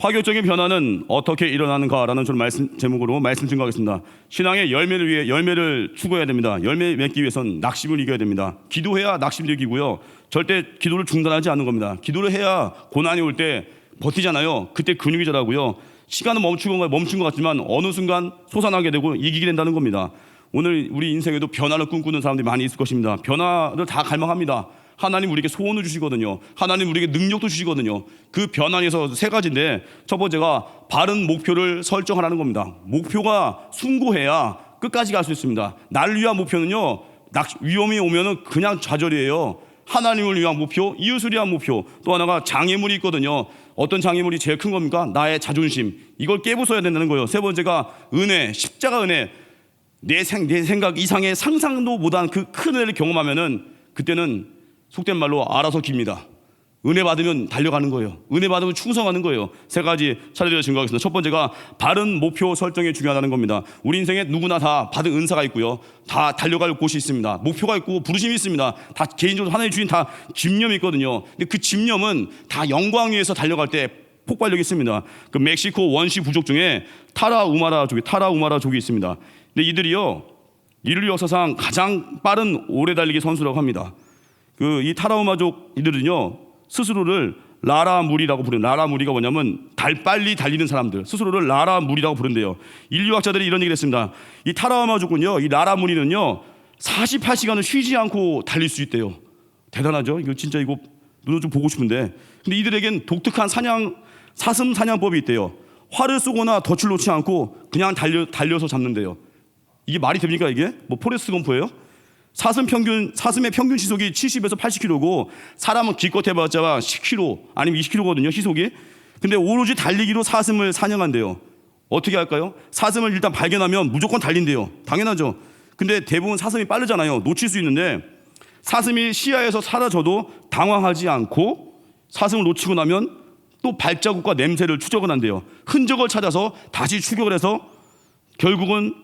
파격적인 변화는 어떻게 일어나는가라는 저는 제목으로 말씀 증거하겠습니다. 신앙의 열매를 위해 열매를 추구해야 됩니다. 열매 맺기 위해서는 낙심을 이겨야 됩니다. 기도해야 낙심을 이기고요. 절대 기도를 중단하지 않는 겁니다. 기도를 해야 고난이 올 때 버티잖아요. 그때 근육이 자라고요. 시간은 멈춘 것 같지만 어느 순간 솟아나게 되고 이기게 된다는 겁니다. 오늘 우리 인생에도 변화를 꿈꾸는 사람들이 많이 있을 것입니다. 변화를 다 갈망합니다. 하나님 우리에게 소원을 주시거든요. 하나님 우리에게 능력도 주시거든요. 그 변화에서 세 가지인데, 첫 번째가 바른 목표를 설정하라는 겁니다. 목표가 숭고해야 끝까지 갈 수 있습니다. 나를 위한 목표는요, 위험이 오면은 그냥 좌절이에요. 하나님을 위한 목표, 이웃을 위한 목표, 또 하나가 장애물이 있거든요. 어떤 장애물이 제일 큰 겁니까? 나의 자존심. 이걸 깨부숴야 된다는 거예요. 세 번째가 은혜, 십자가 은혜. 내 생각 이상의 상상도 못한 그 큰 은혜를 경험하면은 그때는 속된 말로 알아서 깁니다. 은혜 받으면 달려가는 거예요. 은혜 받으면 충성하는 거예요. 세 가지 차례로 증거하겠습니다. 첫 번째가 바른 목표 설정이 중요하다는 겁니다. 우리 인생에 누구나 다 받은 은사가 있고요. 다 달려갈 곳이 있습니다. 목표가 있고 부르심이 있습니다. 다 개인적으로 하나님 주신 다 집념이 있거든요. 근데 그 집념은 다 영광 위에서 달려갈 때 폭발력이 있습니다. 그 멕시코 원시 부족 중에 타라우마라 족이 있습니다. 근데 이들이요, 인류 역사상 가장 빠른 오래 달리기 선수라고 합니다. 이 타라우마족 이들은요, 스스로를 라라무리라고 부르는, 라라무리가 뭐냐면 빨리 달리는 사람들, 스스로를 라라무리라고 부른대요. 인류학자들이 이런 얘기를 했습니다. 이 타라우마족은요, 이 라라무리는요 48시간을 쉬지 않고 달릴 수 있대요. 대단하죠? 이거 진짜 이거 눈으로 좀 보고 싶은데, 근데 이들에겐 독특한 사슴 사냥법이 있대요. 활을 쏘거나 덫을 놓지 않고 그냥 달려서 잡는데요. 이게 말이 됩니까? 이게 뭐 포레스트 검프예요? 사슴의 평균 시속이 70에서 80km고 사람은 기껏 해봤자 10km 아니면 20km거든요, 시속이. 근데 오로지 달리기로 사슴을 사냥한대요. 어떻게 할까요? 사슴을 일단 발견하면 무조건 달린대요. 당연하죠. 근데 대부분 사슴이 빠르잖아요. 놓칠 수 있는데 사슴이 시야에서 사라져도 당황하지 않고 사슴을 놓치고 나면 또 발자국과 냄새를 추적을 한대요. 흔적을 찾아서 다시 추격을 해서 결국은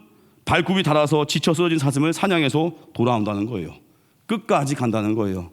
발굽이 닳아서 지쳐 쓰러진 사슴을 사냥해서 돌아온다는 거예요. 끝까지 간다는 거예요.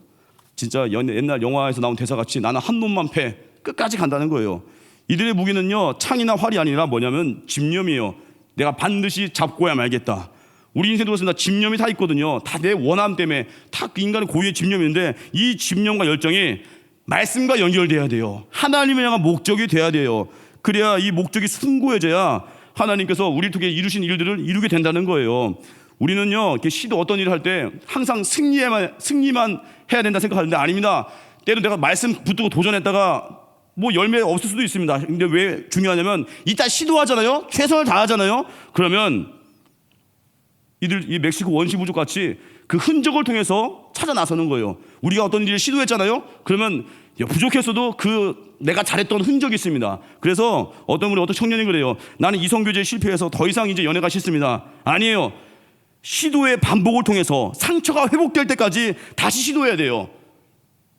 진짜 옛날 영화에서 나온 대사같이 나는 한 놈만 패, 끝까지 간다는 거예요. 이들의 무기는요, 창이나 활이 아니라 뭐냐면 집념이에요. 내가 반드시 잡고야 말겠다. 우리 인생도 그렇습니다. 집념이 다 있거든요. 다 내 원함 때문에 다 그 인간의 고유의 집념인데, 이 집념과 열정이 말씀과 연결돼야 돼요. 하나님을 향한 목적이 돼야 돼요. 그래야 이 목적이 숭고해져야 하나님께서 우리를 통해 이루신 일들을 이루게 된다는 거예요. 우리는요, 어떤 일을 할 때 항상 승리만 해야 된다 생각하는데 아닙니다. 때로 내가 말씀 붙들고 도전했다가 뭐 열매 없을 수도 있습니다. 근데 왜 중요하냐면 이따 시도하잖아요. 최선을 다하잖아요. 그러면 이 멕시코 원시 부족 같이 그 흔적을 통해서 찾아 나서는 거예요. 우리가 어떤 일을 시도했잖아요. 그러면 부족했어도 내가 잘했던 흔적이 있습니다. 그래서 어떤 청년이 그래요. 나는 이성교제에 실패해서 더 이상 이제 연애가 싫습니다. 아니에요. 시도의 반복을 통해서 상처가 회복될 때까지 다시 시도해야 돼요.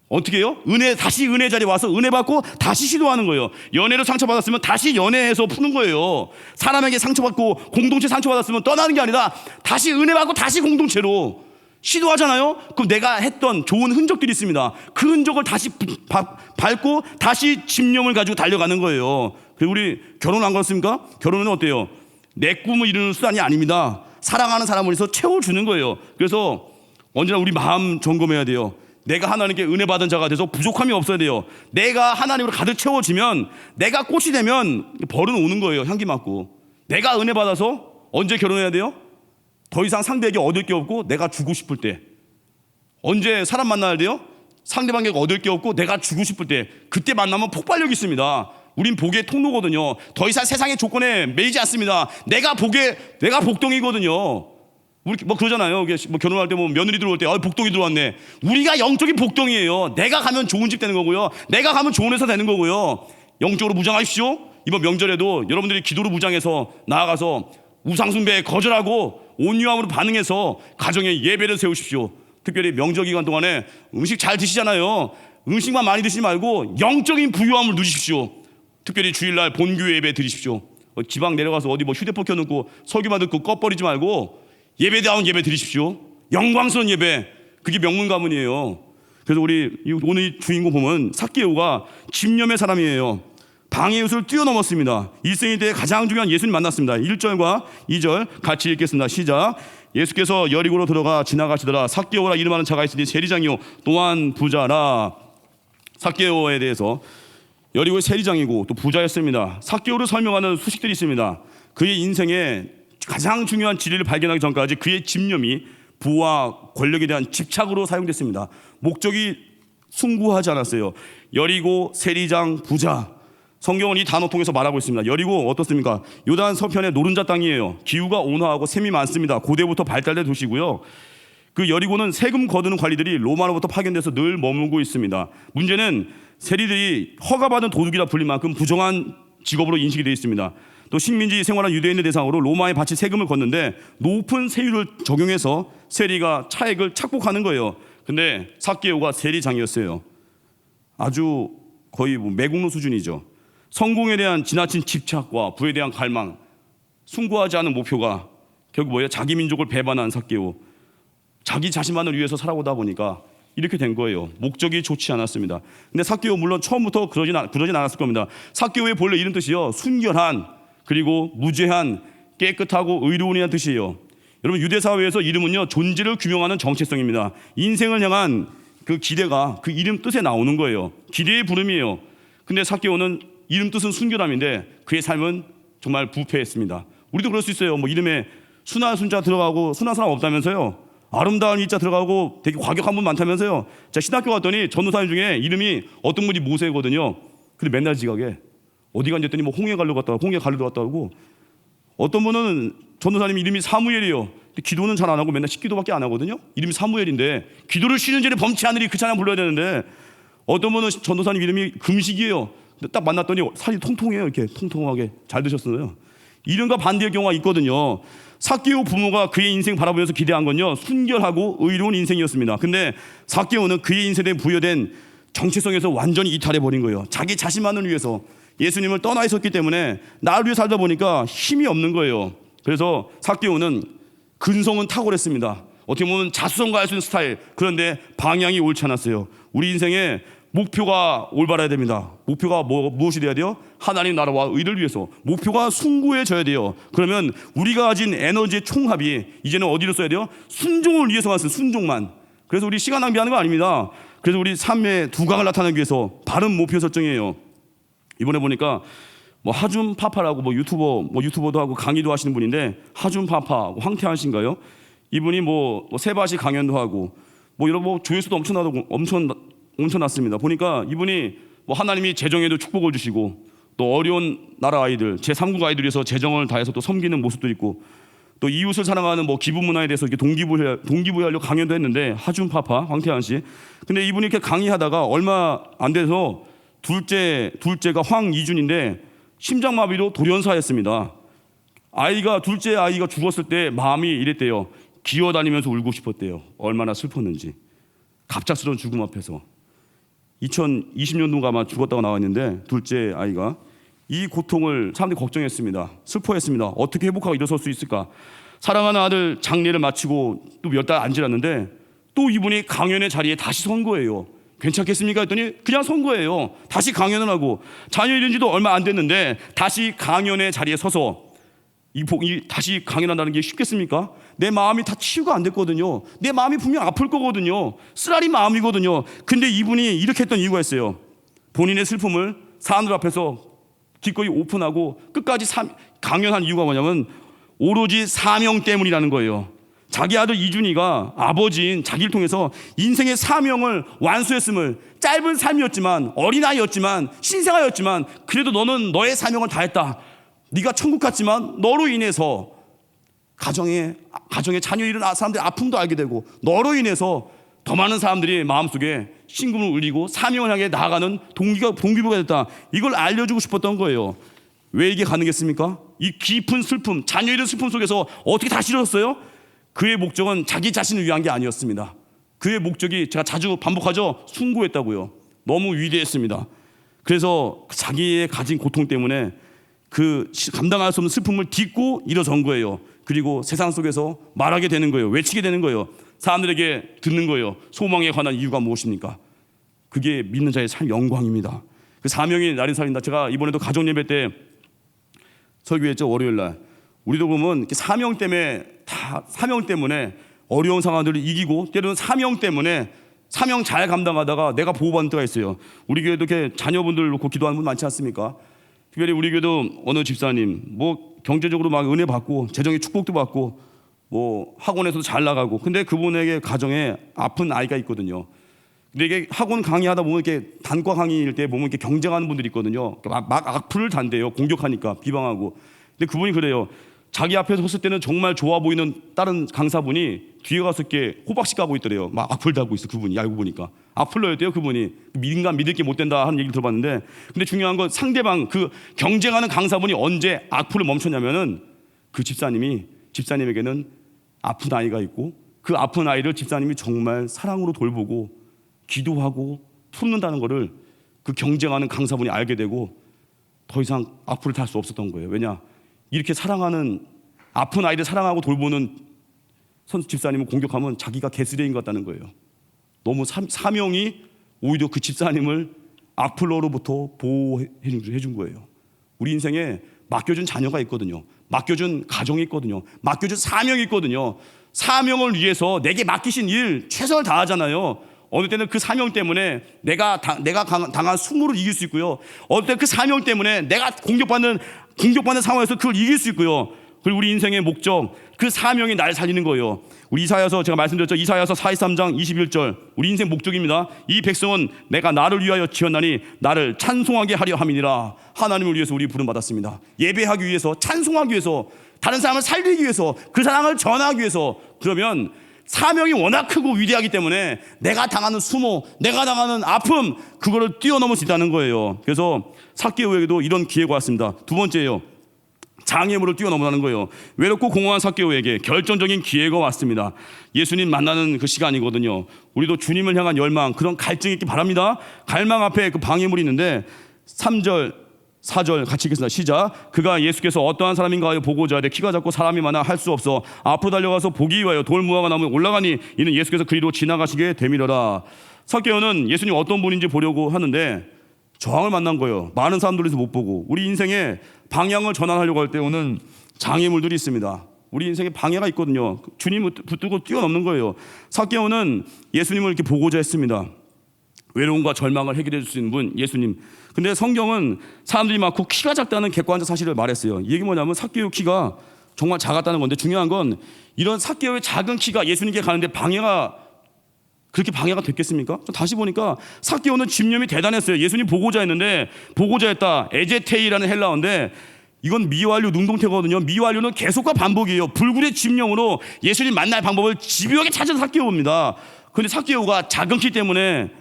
어떻게 해요? 다시 은혜 자리에 와서 은혜 받고 다시 시도하는 거예요. 연애로 상처받았으면 다시 연애해서 푸는 거예요. 사람에게 상처받고 공동체 상처받았으면 떠나는 게 아니라 다시 은혜 받고 다시 공동체로 시도하잖아요. 그럼 내가 했던 좋은 흔적들이 있습니다. 그 흔적을 다시 밟고 다시 집념을 가지고 달려가는 거예요. 그리고 우리 결혼 안 그렇습니까? 결혼은 어때요? 내 꿈을 이루는 수단이 아닙니다. 사랑하는 사람을 위해서 채워주는 거예요. 그래서 언제나 우리 마음 점검해야 돼요. 내가 하나님께 은혜 받은 자가 돼서 부족함이 없어야 돼요. 내가 하나님으로 가득 채워지면, 내가 꽃이 되면 벌은 오는 거예요. 향기 맡고. 내가 은혜 받아서 언제 결혼해야 돼요? 더 이상 상대에게 얻을 게 없고 내가 주고 싶을 때. 언제 사람 만나야 돼요? 상대방에게 얻을 게 없고 내가 주고 싶을 때. 그때 만나면 폭발력이 있습니다. 우린 복의 통로거든요. 더 이상 세상의 조건에 매이지 않습니다. 내가 복동이거든요. 우리 뭐 그러잖아요. 뭐 결혼할 때 뭐 며느리 들어올 때 복동이 들어왔네. 우리가 영적인 복동이에요. 내가 가면 좋은 집 되는 거고요. 내가 가면 좋은 회사 되는 거고요. 영적으로 무장하십시오. 이번 명절에도 여러분들이 기도로 무장해서 나아가서 우상숭배에 거절하고 온유함으로 반응해서 가정에 예배를 세우십시오. 특별히 명절 기간 동안에 음식 잘 드시잖아요. 음식만 많이 드시지 말고 영적인 부유함을 누리십시오. 특별히 주일날 본교회 예배 드리십시오. 지방 내려가서 어디 뭐 휴대폰 켜놓고 설교만 듣고 꺼버리지 말고 예배다운 예배 드리십시오. 영광스러운 예배. 그게 명문 가문이에요. 그래서 우리 오늘 주인공 보면 삭개오가 집념의 사람이에요. 방해 요소를 뛰어넘었습니다. 일생일 때 가장 중요한 예수님 만났습니다. 1절과 2절 같이 읽겠습니다. 시작. 예수께서 여리고로 들어가 지나가시더라. 삭개오라 이름하는 자가 있으니 세리장이요 또한 부자라. 삭개오에 대해서 여리고의 세리장이고 또 부자였습니다. 삭개오를 설명하는 수식들이 있습니다. 그의 인생에 가장 중요한 진리를 발견하기 전까지 그의 집념이 부와 권력에 대한 집착으로 사용됐습니다. 목적이 숭고하지 않았어요. 여리고, 세리장, 부자. 성경은 이 단어 통해서 말하고 있습니다. 여리고 어떻습니까? 요단 서편의 노른자 땅이에요. 기후가 온화하고 샘이 많습니다. 고대부터 발달된 도시고요. 그 여리고는 세금 거두는 관리들이 로마로부터 파견돼서 늘 머물고 있습니다. 문제는 세리들이 허가받은 도둑이라 불릴 만큼 부정한 직업으로 인식이 되어 있습니다. 또 식민지 생활한 유대인을 대상으로 로마에 바치 세금을 걷는데 높은 세율을 적용해서 세리가 차액을 착복하는 거예요. 근데 삭개오가 세리장이었어요. 아주 거의 매국노 수준이죠. 성공에 대한 지나친 집착과 부에 대한 갈망, 숭고하지 않은 목표가 결국 뭐예요? 자기 민족을 배반한 삭개오. 자기 자신만을 위해서 살아오다 보니까 이렇게 된 거예요. 목적이 좋지 않았습니다. 근데 삭개오 물론 처음부터 그러진 않았을 겁니다. 삭개오의 본래 이름 뜻이요, 순결한, 그리고 무죄한, 깨끗하고 의로운이라는 뜻이에요. 여러분 유대 사회에서 이름은요 존재를 규명하는 정체성입니다. 인생을 향한 그 기대가 그 이름 뜻에 나오는 거예요. 기대의 부름이에요. 근데 삭개오는 이름 뜻은 순결함인데 그의 삶은 정말 부패했습니다. 우리도 그럴 수 있어요. 뭐 이름에 순한 순자 들어가고 순한 사람 없다면서요. 아름다운 이자 들어가고 되게 과격한 분 많다면서요. 제가 신학교 갔더니 전도사님 중에 이름이 어떤 분이 모세거든요. 근데 맨날 지각에 어디 간지 했더니 뭐 홍해 가르러 갔다 오고 어떤 분은 전도사님 이름이 사무엘이에요. 근데 기도는 잘 안 하고 맨날 식기도밖에 안 하거든요. 이름이 사무엘인데 기도를 쉬는 죄를 범치 않으리 그 찬양 불러야 되는데 어떤 분은 전도사님 이름이 금식이에요. 근데 딱 만났더니 살이 통통해요. 이렇게 통통하게 잘 드셨어요. 이름과 반대의 경우가 있거든요. 삭개오 부모가 그의 인생 바라보면서 기대한 건요 순결하고 의로운 인생이었습니다. 근데 삭개오는 그의 인생에 부여된 정체성에서 완전히 이탈해버린 거예요. 자기 자신만을 위해서 예수님을 떠나 있었기 때문에 나를 위해 살다 보니까 힘이 없는 거예요. 그래서 삭개오는 근성은 탁월했습니다. 어떻게 보면 자수성가할 수 있는 스타일. 그런데 방향이 옳지 않았어요. 우리 인생에 목표가 올바라야 됩니다. 목표가 무엇이 돼야 돼요? 하나님 나라와 의를 위해서. 목표가 숭고해져야 돼요. 그러면 우리가 가진 에너지의 총합이 이제는 어디로 써야 돼요? 순종을 위해서만 써요. 순종만. 그래서 우리 시간 낭비하는 거 아닙니다. 그래서 우리 삶의 두각을 나타내기 위해서 바른 목표 설정이에요. 이번에 보니까 뭐 하준 파파라고 유튜버도 하고 강의도 하시는 분인데 하준 파파 황태환 씨인가요? 이분이 뭐 세바시 강연도 하고 뭐 이런 조회수도 엄청났습니다. 보니까 이분이 뭐 하나님이 재정에도 축복을 주시고 또 어려운 나라 아이들 제3국 아이들 위해서 재정을 다해서 또 섬기는 모습도 있고 또 이웃을 사랑하는 뭐 기부 문화에 대해서 이렇게 동기부여하려고 강연도 했는데 하준 파파 황태환 씨. 근데 이분이 이렇게 강의하다가 얼마 안 돼서 둘째가 황이준인데 심장마비로 돌연사했습니다. 둘째 아이가 죽었을 때 마음이 이랬대요. 기어다니면서 울고 싶었대요. 얼마나 슬펐는지. 갑작스러운 죽음 앞에서 2020년도가 아마 죽었다고 나왔는데 둘째 아이가 이 고통을 사람들이 걱정했습니다. 슬퍼했습니다. 어떻게 회복하고 일어설 수 있을까? 사랑하는 아들 장례를 마치고 또 몇 달 안 지났는데 또 이분이 강연의 자리에 다시 선 거예요. 괜찮겠습니까? 했더니 그냥 선 거예요. 다시 강연을 하고 자녀 잃은 지도 얼마 안 됐는데 다시 강연의 자리에 서서 다시 강연한다는 게 쉽겠습니까? 내 마음이 다 치유가 안 됐거든요. 내 마음이 분명 아플 거거든요. 쓰라린 마음이거든요. 근데 이분이 이렇게 했던 이유가 있어요. 본인의 슬픔을 사람들 앞에서 기꺼이 오픈하고 끝까지 강연한 이유가 뭐냐면 오로지 사명 때문이라는 거예요. 자기 아들 이준이가 아버지인 자기를 통해서 인생의 사명을 완수했음을, 짧은 삶이었지만 어린아이였지만 신생아였지만 그래도 너는 너의 사명을 다했다. 네가 천국 갔지만 너로 인해서 가정에 자녀 잃은 사람들의 아픔도 알게 되고 너로 인해서 더 많은 사람들이 마음속에 신금을 울리고 사명을 향해 나아가는 동기부여가 됐다. 이걸 알려주고 싶었던 거예요. 왜 이게 가능했습니까? 이 깊은 슬픔, 자녀 잃은 슬픔 속에서 어떻게 다시 일어섰어요? 그의 목적은 자기 자신을 위한 게 아니었습니다. 그의 목적이 제가 자주 반복하죠. 숭고했다고요. 너무 위대했습니다. 그래서 자기의 가진 고통 때문에 그 감당할 수 없는 슬픔을 딛고 일어선 거예요. 그리고 세상 속에서 말하게 되는 거예요. 외치게 되는 거예요. 사람들에게 듣는 거예요. 소망에 관한 이유가 무엇입니까? 그게 믿는 자의 참 영광입니다. 그 사명이 나를 살린다. 제가 이번에도 가정 예배 때 설교했죠. 월요일 날. 우리도 보면 사명 때문에 어려운 상황들을 이기고, 때로는 사명 때문에 사명 잘 감당하다가 내가 보호받는 때가 있어요. 우리 교회도 이렇게 자녀분들 놓고 기도하는 분 많지 않습니까? 특별히 우리 교회도 어느 집사님 뭐 경제적으로 막 은혜 받고 재정의 축복도 받고 뭐 학원에서도 잘 나가고, 근데 그분에게 가정에 아픈 아이가 있거든요. 근데 이게 학원 강의하다 보면 이렇게 단과 강의일 때 보면 이렇게 경쟁하는 분들이 있거든요. 막 악플을 단대요. 공격하니까 비방하고. 근데 그분이 그래요. 자기 앞에서 섰을 때는 정말 좋아 보이는 다른 강사분이 뒤에 가서 이렇게 호박씨 까고 있더래요. 막 악플 달고 있어. 그분이 알고 보니까 악플러야 돼요. 그분이 인간 믿을 게 못 된다 하는 얘기를 들어봤는데, 근데 중요한 건 상대방 그 경쟁하는 강사분이 언제 악플을 멈췄냐면은 그 집사님에게는 아픈 아이가 있고, 그 아픈 아이를 집사님이 정말 사랑으로 돌보고 기도하고 품는다는 것을 그 경쟁하는 강사분이 알게 되고 더 이상 악플을 달 수 없었던 거예요. 왜냐? 이렇게 사랑하는, 아픈 아이를 사랑하고 돌보는 집사님을 공격하면 자기가 개쓰레기인 것 같다는 거예요. 너무 사명이 오히려 그 집사님을 악플러로부터 보호해 준 거예요. 우리 인생에 맡겨준 자녀가 있거든요. 맡겨준 가정이 있거든요. 맡겨준 사명이 있거든요. 사명을 위해서 내게 맡기신 일 최선을 다하잖아요. 어느 때는 그 사명 때문에 내가 당한 수모를 이길 수 있고요. 어느 때는 그 사명 때문에 내가 공격받는 상황에서 그걸 이길 수 있고요. 그리고 우리 인생의 목적, 그 사명이 날 살리는 거예요. 우리 이사야서, 제가 말씀드렸죠. 이사야서 43장 21절, 우리 인생 목적입니다. 이 백성은 내가 나를 위하여 지었나니 나를 찬송하게 하려 함이니라. 하나님을 위해서 우리 부름 받았습니다. 예배하기 위해서, 찬송하기 위해서, 다른 사람을 살리기 위해서, 그 사랑을 전하기 위해서. 그러면 사명이 워낙 크고 위대하기 때문에 내가 당하는 수모, 내가 당하는 아픔, 그거를 뛰어넘을 수 있다는 거예요. 그래서 삭개오에게도 이런 기회가 왔습니다. 두 번째예요. 장애물을 뛰어넘으라는 거예요. 외롭고 공허한 삭개오에게 결정적인 기회가 왔습니다. 예수님 만나는 그 시간이거든요. 우리도 주님을 향한 열망, 그런 갈증이 있기 바랍니다. 갈망 앞에 그 방해물이 있는데 3절 4절 같이 읽겠습니다. 시작. 그가 예수께서 어떠한 사람인가 하여 보고자 하되 키가 작고 사람이 많아 할 수 없어 앞으로 달려가서 보기 위하여 돌 무화과 나무에 올라가니 이는 예수께서 그리로 지나가시게 되밀어라. 삭개오는 예수님 어떤 분인지 보려고 하는데 저항을 만난 거예요. 많은 사람들에서 못 보고. 우리 인생에 방향을 전환하려고 할 때 오는 장애물들이 있습니다. 우리 인생에 방해가 있거든요. 주님을 붙들고 뛰어넘는 거예요. 삭개오는 예수님을 이렇게 보고자 했습니다. 외로움과 절망을 해결해 줄 수 있는 분, 예수님. 근데 성경은 사람들이 많고 키가 작다는 객관적 사실을 말했어요. 이 얘기 뭐냐면 삭개오 키가 정말 작았다는 건데, 중요한 건 이런 삭개오의 작은 키가 예수님께 가는데 그렇게 방해가 됐겠습니까? 다시 보니까 삭개오는 집념이 대단했어요. 예수님 보고자 했는데, 보고자 했다. 에제테이라는 헬라어인데 이건 미완료 능동태거든요. 미완료는 계속과 반복이에요. 불굴의 집념으로 예수님 만날 방법을 집요하게 찾은 삭개오입니다. 그런데 삭개오가 작은 키 때문에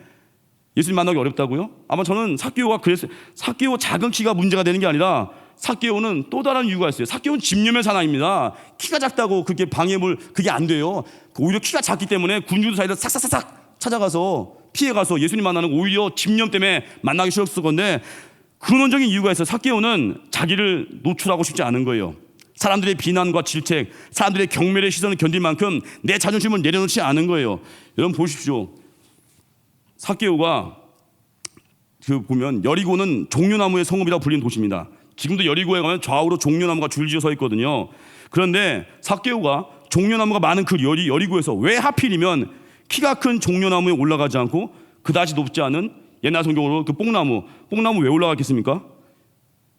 예수님 만나기 어렵다고요? 아마 저는 삭개오 작은 키가 문제가 되는 게 아니라 삭개오는 또 다른 이유가 있어요. 삭개오는 집념의 사나입니다. 키가 작다고 그게 방해물, 그게 안 돼요. 오히려 키가 작기 때문에 군주들 사이를 싹싹싹 찾아가서 피해가서 예수님 만나는 거 오히려 집념 때문에 만나기 싫었을 건데, 근원적인 이유가 있어요. 삭개오는 자기를 노출하고 싶지 않은 거예요. 사람들의 비난과 질책, 사람들의 경멸의 시선을 견딜 만큼 내 자존심을 내려놓지 않은 거예요. 여러분 보십시오. 삭개오가 보면 여리고는 종려나무의 성읍이라고 불리는 도시입니다. 지금도 여리고에 가면 좌우로 종려나무가 줄지어 서 있거든요. 그런데 삭개오가 종려나무가 많은 그 여리고에서 왜 하필이면 키가 큰 종려나무에 올라가지 않고 그다지 높지 않은, 옛날 성경으로 그 뽕나무 왜 올라갔겠습니까?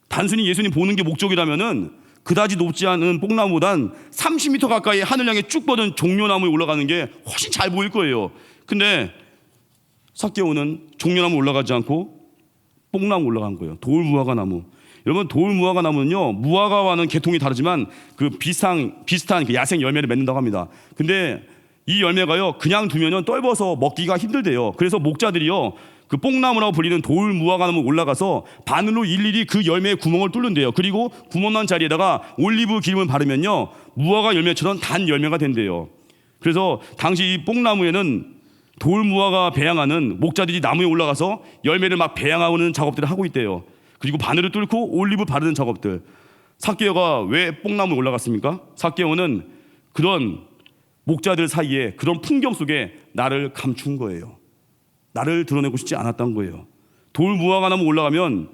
단순히 예수님 보는 게 목적이라면은 그다지 높지 않은 뽕나무보단 30m 가까이 하늘 향해 쭉 뻗은 종려나무에 올라가는 게 훨씬 잘 보일 거예요. 근데 삭개오는 종려나무 올라가지 않고 뽕나무 올라간 거예요. 돌무화과 나무. 여러분, 돌무화과 나무는요, 무화과와는 계통이 다르지만 그 비슷한 그 야생 열매를 맺는다고 합니다. 근데 이 열매가요, 그냥 두면은 떫어서 먹기가 힘들대요. 그래서 목자들이요, 그 뽕나무라고 불리는 돌무화과 나무 올라가서 바늘로 일일이 그 열매의 구멍을 뚫는데요. 그리고 구멍난 자리에다가 올리브 기름을 바르면요, 무화과 열매처럼 단 열매가 된대요. 그래서 당시 이 뽕나무에는 돌무화과 배양하는 목자들이 나무에 올라가서 열매를 막 배양하는 작업들을 하고 있대요. 그리고 바늘을 뚫고 올리브 바르는 작업들. 삭개오가 왜 뽕나무에 올라갔습니까? 삭개오는 그런 목자들 사이에, 그런 풍경 속에 나를 감춘 거예요. 나를 드러내고 싶지 않았던 거예요. 돌무화과나무 올라가면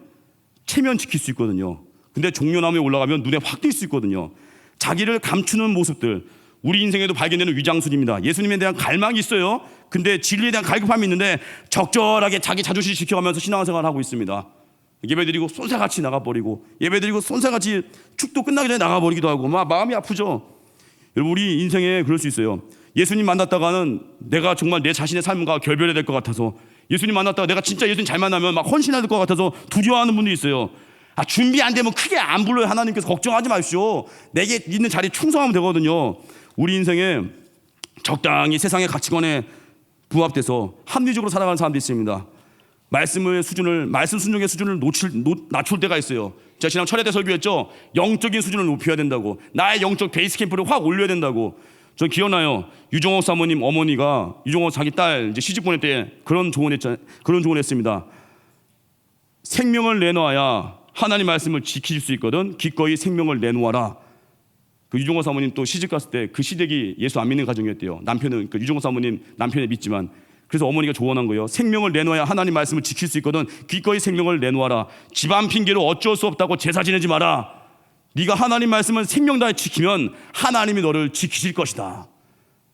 체면 지킬 수 있거든요. 근데 종려나무에 올라가면 눈에 확 띌 수 있거든요. 자기를 감추는 모습들, 우리 인생에도 발견되는 위장술입니다. 예수님에 대한 갈망이 있어요. 근데 진리에 대한 갈급함이 있는데 적절하게 자기 자존심 지켜가면서 신앙생활을 하고 있습니다. 예배드리고 쏜살같이 나가버리고, 예배드리고 쏜살같이 축도 끝나기 전에 나가버리기도 하고, 막 마음이 아프죠. 여러분, 우리 인생에 그럴 수 있어요. 예수님 만났다가는 내가 정말 내 자신의 삶과 결별해야 될 것 같아서, 예수님 만났다가 내가 진짜 예수님 잘 만나면 막 헌신해야 될 것 같아서 두려워하는 분도 있어요. 준비 안 되면 크게 안 불러요. 하나님께서 걱정하지 마십시오. 내게 있는 자리에 충성하면 되거든요. 우리 인생에 적당히 세상의 가치관에 부합돼서 합리적으로 살아가는 사람도 있습니다. 말씀 순종의 수준을 낮출 때가 있어요. 제가 지난 철회 때 설교했죠. 영적인 수준을 높여야 된다고. 나의 영적 베이스 캠프를 확 올려야 된다고. 전 기억나요. 유종옥 사모님 어머니가 유종옥 자기 딸 이제 시집 보낼 때 그런 조언했습니다. 생명을 내놓아야 하나님 말씀을 지킬 수 있거든. 기꺼이 생명을 내놓아라. 그 유종옥 사모님 또 시집 갔을 때 그 시댁이 예수 안 믿는 가정이었대요. 남편은 그 유종옥 사모님 남편이 믿지만, 그래서 어머니가 조언한 거예요. 생명을 내놓아야 하나님 말씀을 지킬 수 있거든. 기꺼이 생명을 내놓아라. 집안 핑계로 어쩔 수 없다고 제사 지내지 마라. 네가 하나님 말씀을 생명 다해 지키면 하나님이 너를 지키실 것이다.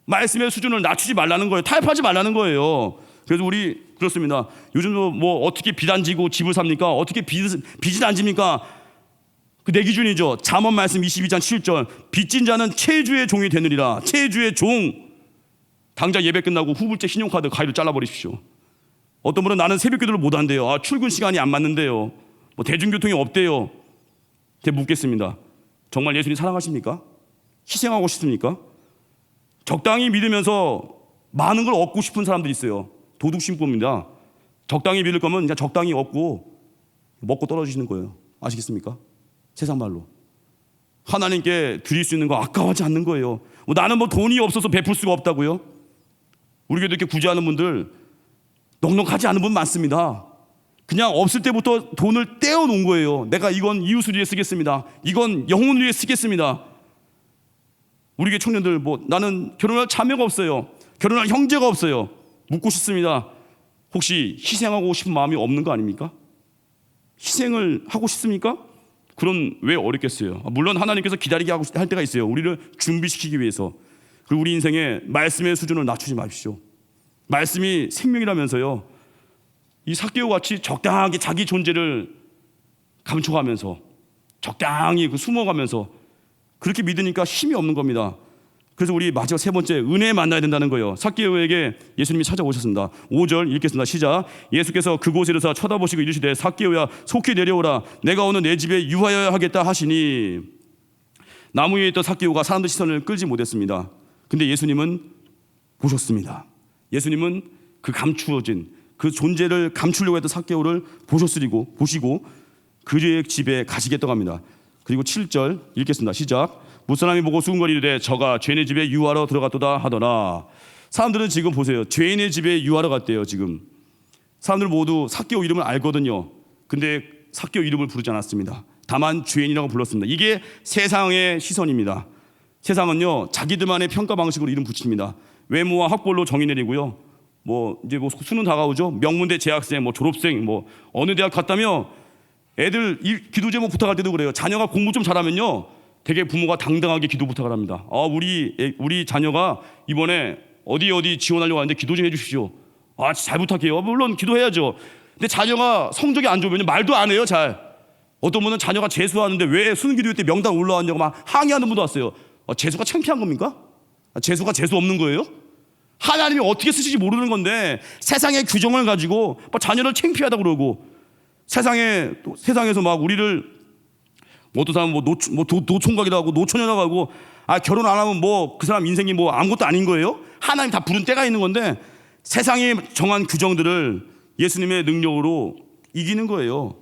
말씀의 수준을 낮추지 말라는 거예요. 타협하지 말라는 거예요. 그래서 우리 그렇습니다. 요즘도 뭐 어떻게 빚 안 지고 집을 삽니까? 어떻게 빚을 안 집니까? 그 내 기준이죠. 잠언 말씀 22장 7절. 빚진 자는 체주의 종이 되느니라. 체주의 종. 당장 예배 끝나고 후불제 신용카드 가위로 잘라버리십시오. 어떤 분은 나는 새벽 기도를 못 한대요. 출근 시간이 안 맞는데요. 뭐 대중교통이 없대요. 제가 묻겠습니다. 정말 예수님 사랑하십니까? 희생하고 싶습니까? 적당히 믿으면서 많은 걸 얻고 싶은 사람들이 있어요. 도둑심보입니다. 적당히 믿을 거면 그냥 적당히 얻고 먹고 떨어지시는 거예요. 아시겠습니까? 세상 말로. 하나님께 드릴 수 있는 거 아까워하지 않는 거예요. 나는 뭐 돈이 없어서 베풀 수가 없다고요? 우리 교회도 이렇게 구제하는 분들 넉넉하지 않은 분 많습니다. 그냥 없을 때부터 돈을 떼어놓은 거예요. 내가 이건 이웃을 위해 쓰겠습니다. 이건 영혼을 위해 쓰겠습니다. 우리 교회 청년들 나는 결혼할 자매가 없어요. 결혼할 형제가 없어요. 묻고 싶습니다. 혹시 희생하고 싶은 마음이 없는 거 아닙니까? 희생을 하고 싶습니까? 그럼 왜 어렵겠어요? 물론 하나님께서 기다리게 할 때가 있어요. 우리를 준비시키기 위해서. 그리고 우리 인생에 말씀의 수준을 낮추지 마십시오. 말씀이 생명이라면서요. 이 삭개오 같이 적당하게 자기 존재를 감춰가면서 적당히 숨어가면서 그렇게 믿으니까 힘이 없는 겁니다. 그래서 우리 마지막 세 번째, 은혜에 만나야 된다는 거예요. 삭개오에게 예수님이 찾아오셨습니다. 5절 읽겠습니다. 시작. 예수께서 그곳에 이르사 쳐다보시고 이르시되 삭개오야 속히 내려오라. 내가 오늘 내 집에 유하여야 하겠다 하시니, 나무 위에 있던 삭개오가 사람들 시선을 끌지 못했습니다. 근데 예수님은 보셨습니다. 예수님은 그 감추어진 그 존재를 감추려고 했던 삭개오를 보시고 그의 집에 가시겠다고 합니다. 그리고 7절 읽겠습니다. 시작. 무사람이 보고 수군거리되 저가 죄인의 집에 유하러 들어갔도다 하더라. 사람들은 지금 보세요. 죄인의 집에 유하러 갔대요. 지금 사람들 모두 삭개오 이름을 알거든요. 근데 삭개오 이름을 부르지 않았습니다. 다만 죄인이라고 불렀습니다. 이게 세상의 시선입니다. 세상은요 자기들만의 평가 방식으로 이름 붙입니다. 외모와 학벌로 정의 내리고요. 이제 수능 다가오죠. 명문대 재학생, 졸업생, 어느 대학 갔다며 애들 기도 제목 부탁할 때도 그래요. 자녀가 공부 좀 잘하면요, 되게 부모가 당당하게 기도 부탁을 합니다. 우리 자녀가 이번에 어디 지원하려고 하는데 기도 좀 해주십시오. 잘 부탁해요. 물론 기도해야죠. 근데 자녀가 성적이 안 좋으면 말도 안 해요. 잘. 어떤 분은 자녀가 재수하는데 왜 수능 기도회 때 명단 올라왔냐고 막 항의하는 분도 왔어요. 재수가 창피한 겁니까? 재수가 재수 없는 거예요? 하나님이 어떻게 쓰실지 모르는 건데 세상의 규정을 가지고 자녀를 창피하다고 그러고, 세상에서 막 우리를 어떤 사람은 노총각이라고 하고 노처녀라고 하고, 결혼 안 하면 그 사람 인생이 아무것도 아닌 거예요? 하나님 다 부른 때가 있는 건데 세상이 정한 규정들을 예수님의 능력으로 이기는 거예요.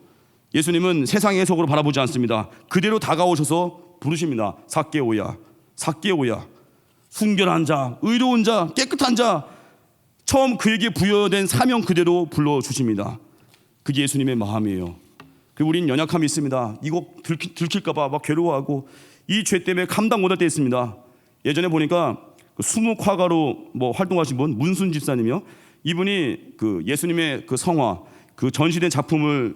예수님은 세상의 해석으로 바라보지 않습니다. 그대로 다가오셔서 부르십니다. 삭개오야, 삭개오야. 순결한 자, 의로운 자, 깨끗한 자. 처음 그에게 부여된 사명 그대로 불러주십니다. 그게 예수님의 마음이에요. 그리고 우리는 연약함이 있습니다. 이거 들킬까봐 막 괴로워하고 이 죄 때문에 감당 못할 때 있습니다. 예전에 보니까 수묵화가로 활동하신 분 문순 집사님이요. 이분이 그 예수님의 그 성화, 그 전시된 작품을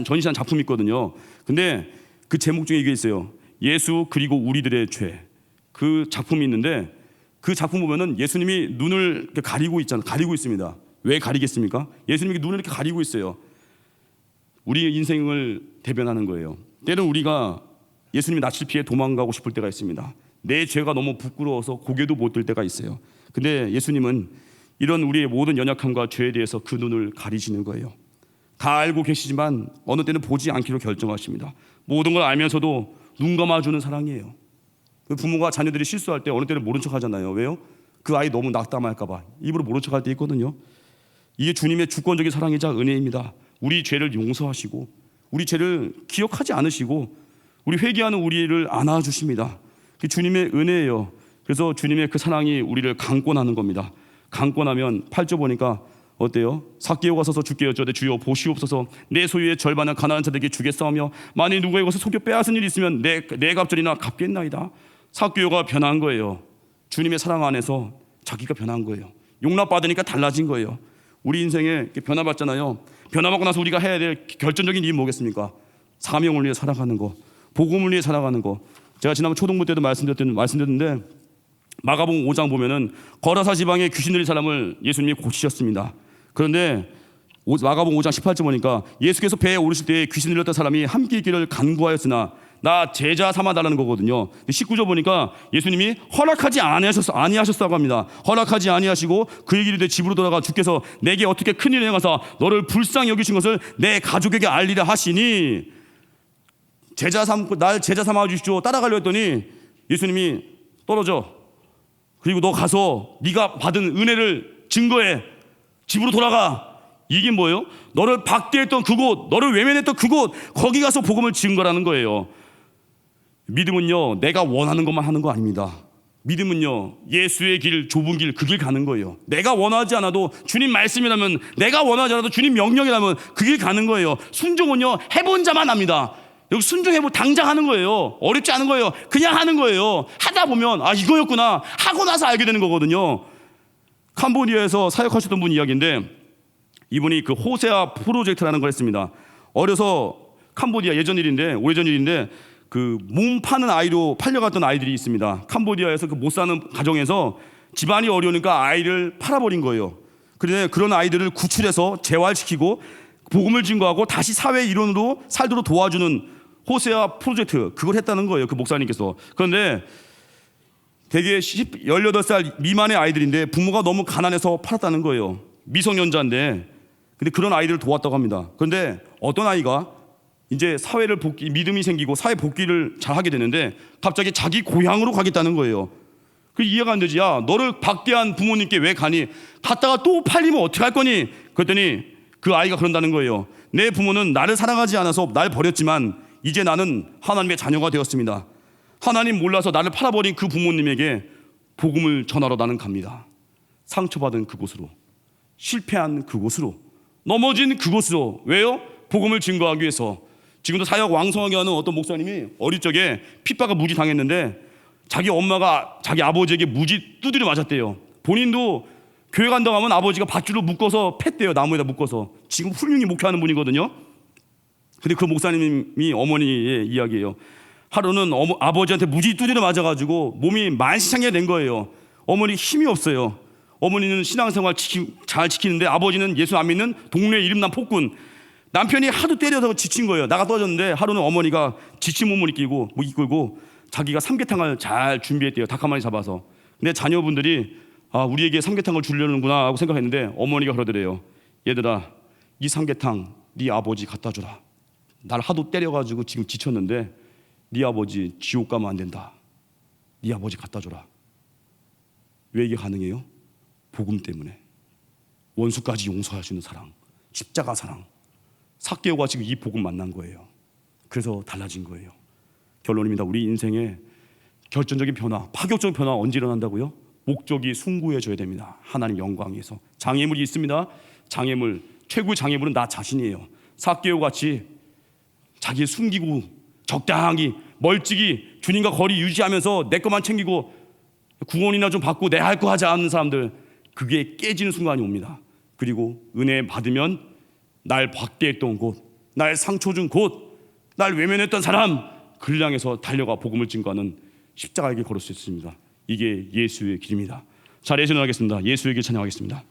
전시한 작품이 있거든요. 근데 그 제목 중에 이게 있어요. 예수 그리고 우리들의 죄. 그 작품이 있는데 그 작품 보면은 예수님이 눈을 이렇게 가리고 있습니다. 왜 가리겠습니까? 예수님이 눈을 이렇게 가리고 있어요. 우리의 인생을 대변하는 거예요. 때론 우리가 예수님이 낯을 피해 도망가고 싶을 때가 있습니다. 내 죄가 너무 부끄러워서 고개도 못 들 때가 있어요. 근데 예수님은 이런 우리의 모든 연약함과 죄에 대해서 그 눈을 가리시는 거예요. 다 알고 계시지만 어느 때는 보지 않기로 결정하십니다. 모든 걸 알면서도 눈 감아주는 사랑이에요. 부모가 자녀들이 실수할 때 어느 때는 모른 척 하잖아요. 왜요? 그 아이 너무 낙담할까 봐 입으로 모른 척 할 때 있거든요. 이게 주님의 주권적인 사랑이자 은혜입니다. 우리 죄를 용서하시고 우리 죄를 기억하지 않으시고 우리 회개하는 우리를 안아주십니다. 그게 주님의 은혜예요. 그래서 주님의 그 사랑이 우리를 강권하는 겁니다. 강권하면 8절 보니까 어때요? 삭개오가 서서 주께 여쭈되 주여 보시옵소서 내 소유의 절반을 가난한 자들에게 주겠사오며 만일 누구의 것을 속여 빼앗은 일이 있으면 내 갑절이나 갚겠나이다. 삭개오가 변한 거예요. 주님의 사랑 안에서 자기가 변한 거예요. 용납받으니까 달라진 거예요. 우리 인생에 변화받잖아요. 변화받고 나서 우리가 해야 될 결정적인 일이 뭐겠습니까? 사명을 위해 살아가는 거, 복음을 위해 살아가는 거. 제가 지난번 초등부 때도 말씀드렸는데 마가복음 5장 보면은 거라사 지방에 귀신 들린 사람을 예수님이 고치셨습니다. 그런데 마가복음 5장 18절 보니까 예수께서 배에 오르실 때 귀신 들렸던 사람이 함께 있기를 간구하였으나 나 제자 삼아달라는 거거든요. 19절 보니까 예수님이 허락하지 아니하셨다고 합니다. 허락하지 아니하시고 그에게 이르되 집으로 돌아가 주께서 내게 어떻게 큰일을 행하사 너를 불쌍히 여기신 것을 내 가족에게 알리라 하시니 날 제자 삼아 주십시오 따라가려 했더니 예수님이 떨어져. 그리고 너 가서 네가 받은 은혜를 증거해. 집으로 돌아가. 이게 뭐예요? 너를 박대했던 그곳, 너를 외면했던 그곳, 거기 가서 복음을 증거라는 거예요. 믿음은요, 내가 원하는 것만 하는 거 아닙니다. 믿음은요, 예수의 길, 좁은 길, 그 길 가는 거예요. 내가 원하지 않아도 주님 말씀이라면, 내가 원하지 않아도 주님 명령이라면 그 길 가는 거예요. 순종은요, 해본 자만 합니다. 여기 순종해보 당장 하는 거예요. 어렵지 않은 거예요. 그냥 하는 거예요. 하다 보면 아 이거였구나 하고 나서 알게 되는 거거든요. 캄보디아에서 사역하셨던 분 이야기인데 이분이 그 호세아 프로젝트라는 걸 했습니다. 어려서 캄보디아 예전 일인데 오래전 일인데 그 몸 파는 아이로 팔려갔던 아이들이 있습니다. 캄보디아에서 그 못 사는 가정에서 집안이 어려우니까 아이를 팔아버린 거예요. 그런데 그런 아이들을 구출해서 재활시키고 복음을 증거하고 다시 사회 일원으로 살도록 도와주는 호세아 프로젝트 그걸 했다는 거예요. 그 목사님께서. 그런데 되게 18살 미만의 아이들인데 부모가 너무 가난해서 팔았다는 거예요. 미성년자인데 근데 그런 아이들을 도왔다고 합니다. 그런데 어떤 아이가 이제 사회를 믿음이 생기고 사회 복귀를 잘 하게 되는데 갑자기 자기 고향으로 가겠다는 거예요. 그 이해가 안 되지. 야 너를 박대한 부모님께 왜 가니? 갔다가 또 팔리면 어떻게 할 거니? 그랬더니 그 아이가 그런다는 거예요. 내 부모는 나를 사랑하지 않아서 날 버렸지만 이제 나는 하나님의 자녀가 되었습니다. 하나님 몰라서 나를 팔아버린 그 부모님에게 복음을 전하러 나는 갑니다. 상처받은 그곳으로, 실패한 그곳으로, 넘어진 그곳으로. 왜요? 복음을 증거하기 위해서. 지금도 사역 왕성하게 하는 어떤 목사님이 어릴 적에 핍박을 무지 당했는데 자기 엄마가 자기 아버지에게 무지 두드려 맞았대요. 본인도 교회 간다고 하면 아버지가 밧줄로 묶어서 팼대요. 나무에다 묶어서. 지금 훌륭히 목회하는 분이거든요. 근데 그 목사님이 어머니의 이야기예요. 하루는 아버지한테 무지 두드려 맞아가지고 몸이 만신창이가 된 거예요. 어머니 힘이 없어요. 어머니는 신앙생활 잘 지키는데 아버지는 예수 안 믿는 동네 이름난 폭군. 남편이 하도 때려서 지친 거예요. 나가 떨어졌는데 하루는 어머니가 지친 몸을 이끌고 자기가 삼계탕을 잘 준비했대요. 닭 한 마리 잡아서. 근데 자녀분들이 아 우리에게 삼계탕을 주려는구나 하고 생각했는데 어머니가 그러더래요. 얘들아 이 삼계탕 네 아버지 갖다 주라. 날 하도 때려가지고 지금 지쳤는데 네 아버지 지옥 가면 안 된다. 네 아버지 갖다 줘라. 왜 이게 가능해요? 복음 때문에. 원수까지 용서할 수 있는 사랑, 십자가 사랑. 삭개오가 지금 이 복음 만난 거예요. 그래서 달라진 거예요. 결론입니다. 우리 인생에 결정적인 변화, 파격적인 변화 언제 일어난다고요? 목적이 숭고해져야 됩니다. 하나님 영광 위해서. 장애물이 있습니다. 장애물, 최고의 장애물은 나 자신이에요. 삭개오 같이 자기 숨기고 적당히 멀찍이 주님과 거리 유지하면서 내 것만 챙기고 구원이나 좀 받고 내 할 거 하지 않는 사람들, 그게 깨지는 순간이 옵니다. 그리고 은혜 받으면 날 받게 했던 곳, 날 상처 준 곳, 날 외면했던 사람, 그를 향해서 달려가 복음을 증거하는 십자가의 길 걸을 수 있습니다. 이게 예수의 길입니다. 자리에서 일어나겠습니다. 예수의 길 찬양하겠습니다.